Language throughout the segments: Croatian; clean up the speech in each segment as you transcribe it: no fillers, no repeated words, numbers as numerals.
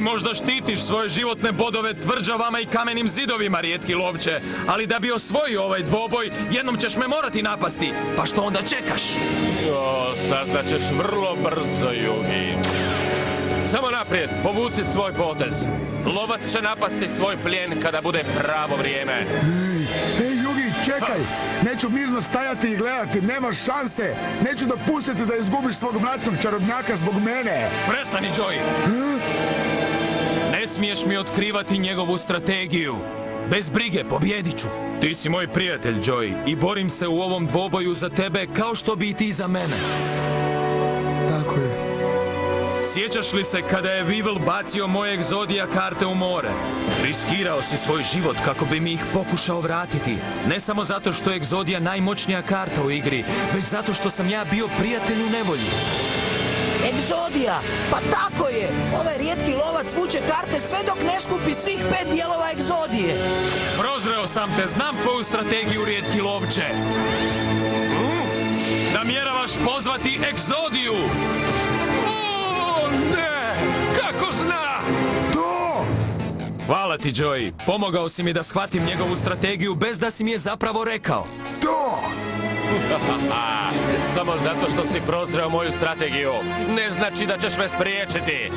možda štitiš svoje životne bodove tvrđavama i kamenim zidovima, rijetki lovče, ali da bi osvojio ovaj dvoboj, jednom ćeš me morati napasti. Pa što onda čekaš? Saznaćeš vrlo brzo, Yugi. Samo naprijed, povuci svoj potez. Lovac će napasti svoj plijen kada bude pravo vrijeme. Ej, Yugi, čekaj! Neću mirno stajati i gledati, nemaš šanse! Neću dopustiti da izgubiš svog mlačnog čarobnjaka zbog mene! Prestani, Joey! Ne smiješ mi otkrivati njegovu strategiju. Bez brige, pobjedit ću. Ti si moj prijatelj, Joey, i borim se u ovom dvoboju za tebe kao što bi i ti za mene. Tako je. Sjećaš li se kada je Weevil bacio moje Exodia karte u more? Riskirao si svoj život kako bi mi ih pokušao vratiti. Ne samo zato što je Exodia najmoćnija karta u igri, već zato što sam ja bio prijatelj u nevolji. Exodia! Pa tako je! Ovaj rijetki lovac vuče karte sve dok ne skupi svih 5 dijelova Exodije. Prozreo sam te, znam tvoju strategiju, rijetki lovče. Namjeravaš pozvati Exodiju! Hvala ti, Joey. Pomogao si mi da shvatim njegovu strategiju bez da si mi je zapravo rekao. To! Samo zato što si prozreo moju strategiju, ne znači da ćeš me spriječiti.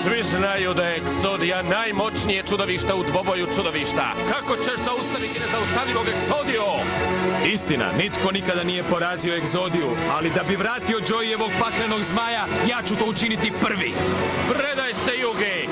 Svi znaju da je Exodia najmoćnije čudovište u dvoboju čudovišta. Kako ćeš zaustaviti nezaustavljivog Exodiju? Istina, nitko nikada nije porazio Exodiju, ali da bi vratio Joeyevog paklenog zmaja, ja ću to učiniti prvi. Predaj se, Yugi!